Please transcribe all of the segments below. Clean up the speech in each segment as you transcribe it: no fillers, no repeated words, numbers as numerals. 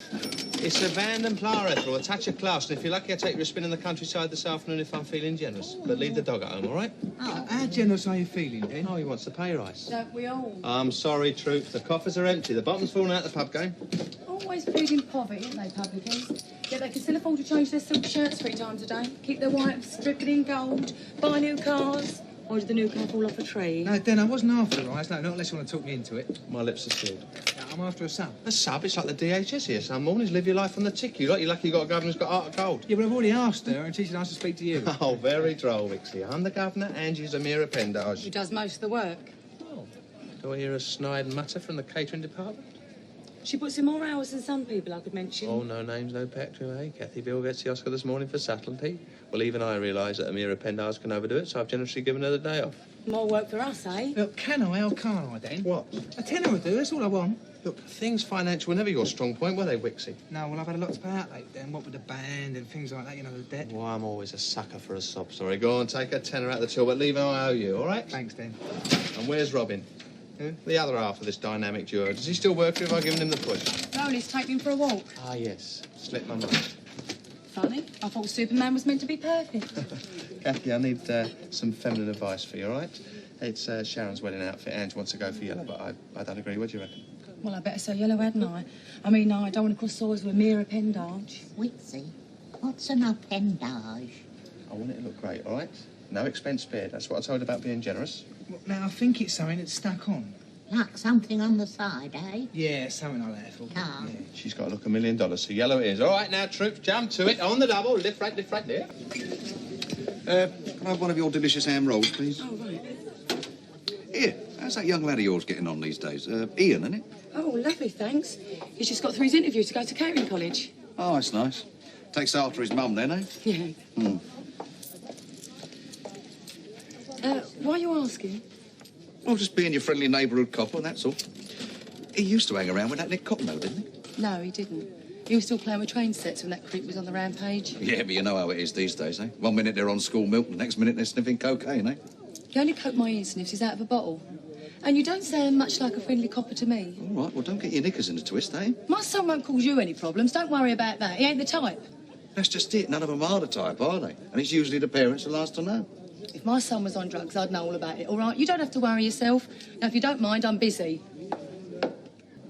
It's a Van and Pla, Ethel, a touch of class, and if you're lucky, I'll take you a spin in the countryside this afternoon if I'm feeling generous. But leave the dog at home, all right? Oh, how generous are you feeling, Ben? Oh, he wants the pay rise. Don't we all? I'm sorry, Troop. The coffers are empty. The bottom's fallen out the pub game. Always pleading poverty, aren't they, publicans? Yet they can still afford to change their silk shirts 3 times a day, keep their wives dripping in gold, buy new cars. Or did the new car fall off a tree? No, Den, I wasn't after the rise. No, not unless you want to talk me into it. My lips are sealed. No, I'm after a sub. A sub? It's like the DHS here some mornings. Live your life on the tick. You're lucky you got a governor who's got heart of gold. Yeah, but I've already asked her, and she said I should speak to you. Oh, very droll, Wixie. I'm the governor, and you's a mere appendage. Who does most of the work? Oh. Do I hear a snide mutter from the catering department? She puts in more hours than some people I could mention. Oh, no names, no pectoral, eh? Kathy Beale gets the Oscar this morning for subtlety. Well, even I realise that a mere appendage can overdo it, so I've generously given her the day off. More work for us, eh? Look, can I or can't I, Den? What? A tenner will do, that's all I want. Look, things financial were never your strong point, were they, Wixie? No, well, I've had a lot to pay out lately, Den. What with the band and things like that, you know, the debt. Well, I'm always a sucker for a sob story. Go on, take a tenner out of the till, but leave an I owe you, all right? Thanks, Den. And where's Robin? Who? The other half of this dynamic duo. Does he still work, or have I given him the push? Rolly's taking him for a walk. Ah, yes. Slipped my mind. Funny. I thought Superman was meant to be perfect. Kathy, I need some feminine advice for you, all right? It's Sharon's wedding outfit. Ange wants to go for yellow, but I don't agree. What do you reckon? Well, I better say yellow, hadn't I? I mean, I don't want to cross swords with a mere appendage. Wixie, what's an appendage? I want it to look great, all right? No expense spared. That's what I told you about being generous. Well, now, I think it's something that's stuck on. Like something on the side, eh? Yeah, something like that, Ethel. Ah. Yeah. She's got to look $1 million, so yellow it is. All right, now, troops, jump to it. On the double. Lift right there. Can I have one of your delicious ham rolls, please? Oh, right. Here, how's that young lad of yours getting on these days? Ian, isn't it? Oh, lovely, thanks. He's just got through his interview to go to catering college. Oh, that's nice. Takes after his mum then, eh? Yeah. Why are you asking? Well, just being your friendly neighbourhood copper, that's all. He used to hang around with that Nick Cotton, though, didn't he? No, he didn't. He was still playing with train sets when that creep was on the rampage. Yeah, but you know how it is these days, eh? One minute they're on school milk, the next minute they're sniffing cocaine, eh? The only coke my ear sniffs is out of a bottle. And you don't sound much like a friendly copper to me. All right, well, don't get your knickers in a twist, eh? My son won't cause you any problems. Don't worry about that. He ain't the type. That's just it. None of them are the type, are they? And it's usually the parents who last to know. If my son was on drugs, I'd know all about it, all right? You don't have to worry yourself. Now, if you don't mind, I'm busy.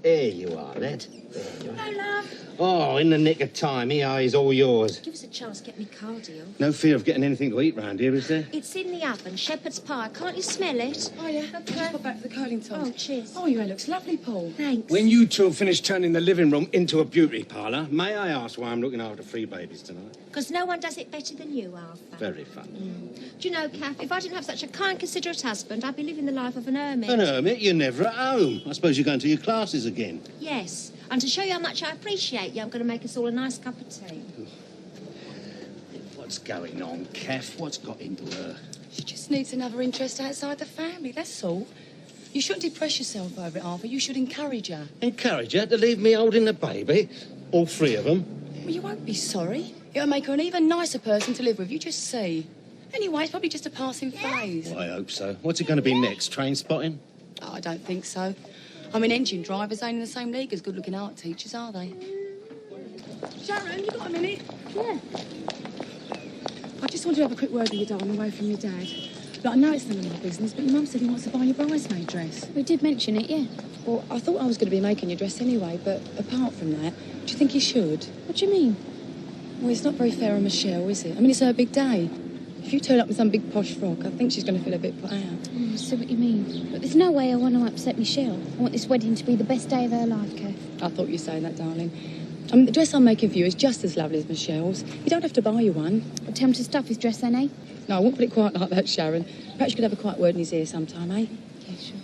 There you are, lad. There you are. Hello, love. Oh, in the nick of time. Here is all yours. Give us a chance to get me cardio. No fear of getting anything to eat round here, is there? It's in the oven, shepherd's pie. Can't you smell it? Oh, yeah. Okay. Just pop back to the curling top. Oh, cheers. Oh, your hair looks lovely, Paul. Thanks. When you two finish turning the living room into a beauty parlour, may I ask why I'm looking after 3 babies tonight? Because no one does it better than you, Arthur. Very fun. Do you know, Kath, if I didn't have such a kind, considerate husband, I'd be living the life of an hermit. An hermit? You're never at home. I suppose you're going to your classes again. Yes. And to show you how much I appreciate you, I'm going to make us all a nice cup of tea. What's going on, Kath? What's got into her? She just needs another interest outside the family, that's all. You shouldn't depress yourself over it, Arthur. You should encourage her. Encourage her to leave me holding the baby? All 3 of them? Well, you won't be sorry. It'll make her an even nicer person to live with. You just see. Anyway, it's probably just a passing phase. Well, I hope so. What's it going to be next? Train spotting? Oh, I don't think so. I mean, engine drivers ain't in the same league as good-looking art teachers, are they? Sharon, you got a minute? Yeah. I just wanted to have a quick word with you, darling, away from your dad. Look, I know it's none of my business, but your mum said he wants to buy your bridesmaid dress. We did mention it, yeah. Well, I thought I was going to be making your dress anyway, but apart from that, do you think he should? What do you mean? Well, it's not very fair on Michelle, is it? I mean, it's her big day. If you turn up in some big posh frock, I think she's going to feel a bit put out. I see what you mean. But there's no way I want to upset Michelle. I want this wedding to be the best day of her life, Kath. I thought you were saying that, darling. I mean, the dress I'm making for you is just as lovely as Michelle's. You don't have to buy you one. Well, tell him to stuff his dress then, eh? No, I won't put it quite like that, Sharon. Perhaps you could have a quiet word in his ear sometime, eh? Yeah, sure.